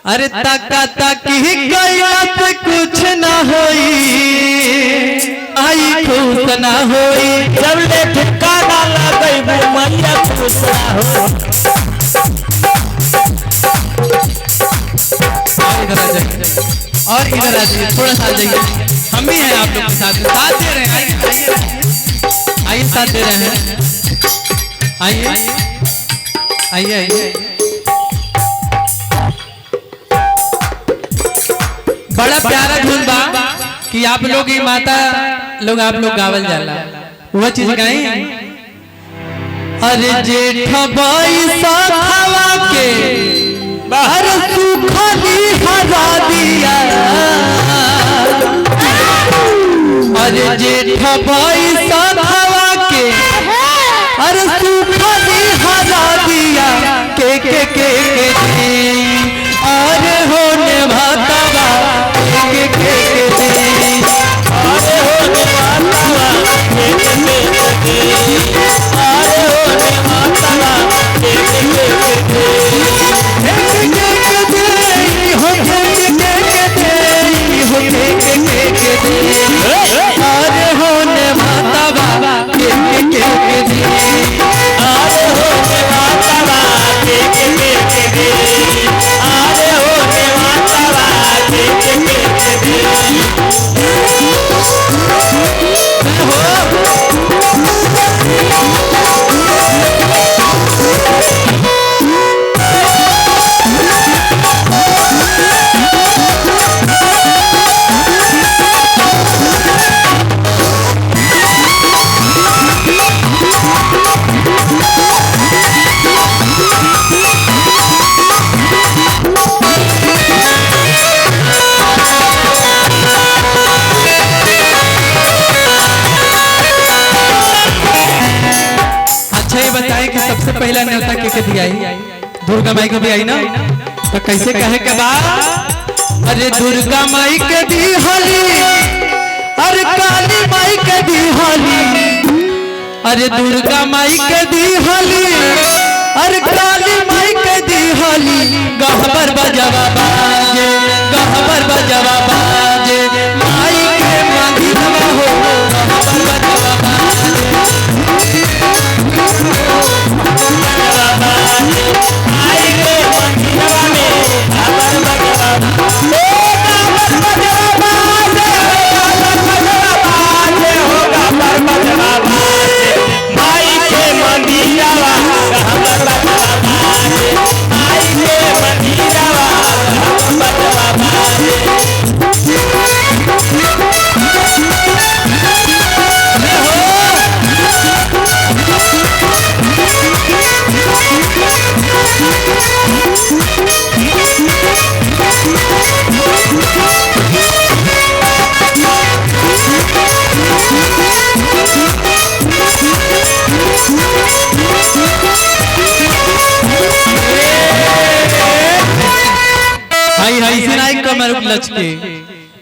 अरे तका तकी कैलत कुछ ना होई, आई खुश ना होई, जब ले ठिकाना लगई मैया खुश ना हो। इधर आ जाइए और इधर आ जाइए, थोड़ा सा जाइए, हम भी हैं आप लोग के साथ, साथ दे रहे हैं। आइए साथ दे रहे हैं, आइए आइए आइए। बड़ा प्यारा धुन बा कि आप लोग ही माता लोग आप लोग गावल जाला, वह चीज गाई। अरे जेठ बैसा हवा के बाहर सुखली हरा दिया, अरे जेठ बैसा हवा के अरे सुखली हरा दिया के अरे होने भातवा के अरे होने मातावा सबसे पहला न्योता के दिया दुर्गा माई को भी आई ना, तो कैसे कहे के बाद अरे दुर्गा माई के दी होली, अरे काली माई के दी होली, अरे दुर्गा माई के दी होली, अरे काली माई के दी होली, गहबर बजवा बाजे, गहबर बजवा बाजे, माई के मंदिरवा हो गहबर बजवा बाजे, आई के मंदिरवा में गहबर बजवा बाजे, हो गहबर बजवा बाजे, माई के मंदिरवा गहबर बजवा बाजे, आई के मंदिरवा गहबर बजवा बाजे। लचके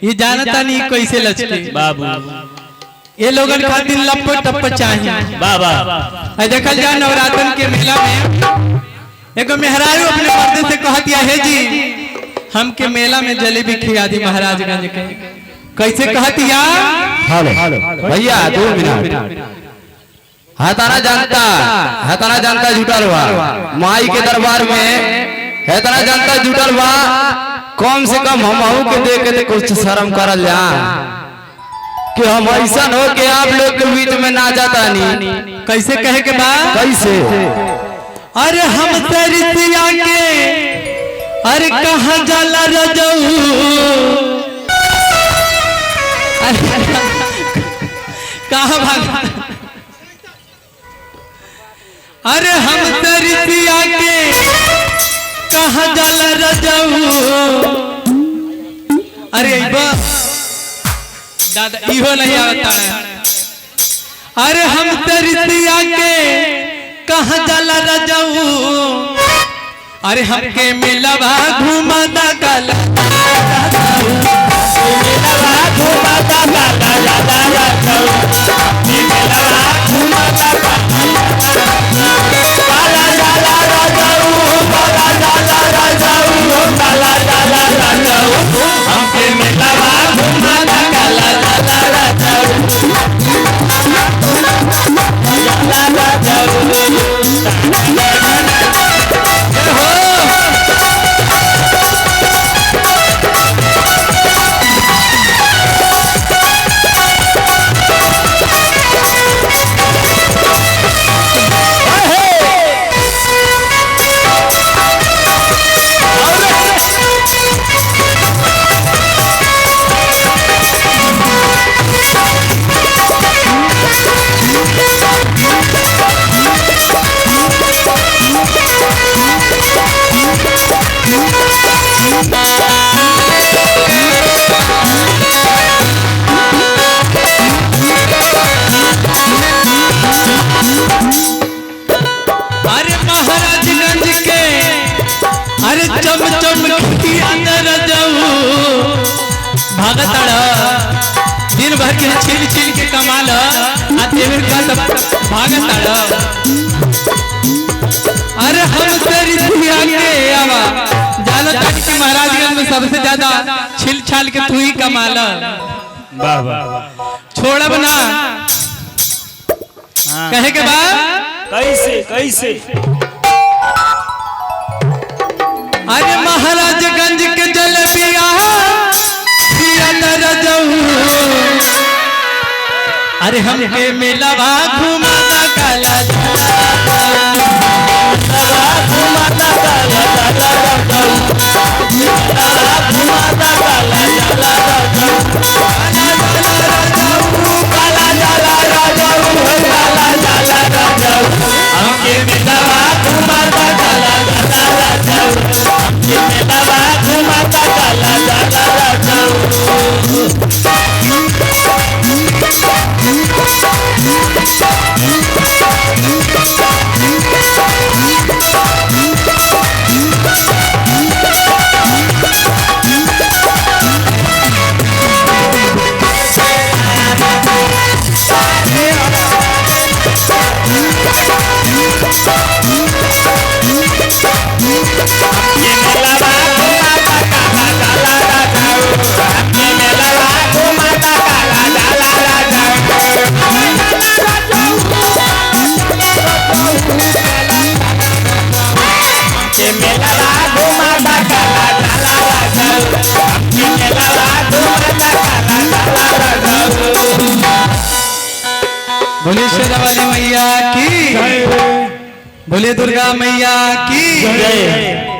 ये जानता नहीं कैसे लचके बाबू, ये लोगन खातिर लप टप चाहिए बाबा। देखल जा नवरात्रन के मेला में एगो मेहरारू अपने मर्दे से कहती है जी हमके मेला में जलेबी खिला दी महाराजगंज के। कैसे कहती भैया 2 मिनट हताना जानता जुटल बा माई के दरबार में, हताना जानता जुटल बा, कम से कम हम के देख के कुछ शर्म करल जा कि हम ऐसा हो के आप लोग के बीच में ना जाता नहीं। कैसे कहे के बा, कैसे अरे हम तरिया के अरे कहाँ जाला रजऊ, कहाँ भागा, अरे हम तरिया के कहाँ जाला रजऊ, अरे दादा इहो नहीं आता है, अरे हम तरिया के कहाँ जाला रजऊ, अरे हमके मिलवा घुमाता काला मिलवा घुमाता काला मिलवा घुमाता काला जाला राजाऊ, काला जाला राजाऊ, काला जाला चम चम खिया न रजऊ भागताड़ा दिन भर के छील छील के कमाल आ तेरे का भागताड़ा अरे हम तेरी दिया के आवा जानो तक कि महाराजगंज में सबसे ज्यादा छिल छाल के तू ही कमाल वाह वाह छोड़ब ना कहे के बाद कैसे कैसे अरे महाराजगंज के जलेबिया पिया न रजऊ अरे हमके मिलवा घुमाना काला घुमाता काला बोलिए शेरावाली मैया की बोलिए दुर्गा मैया की जय।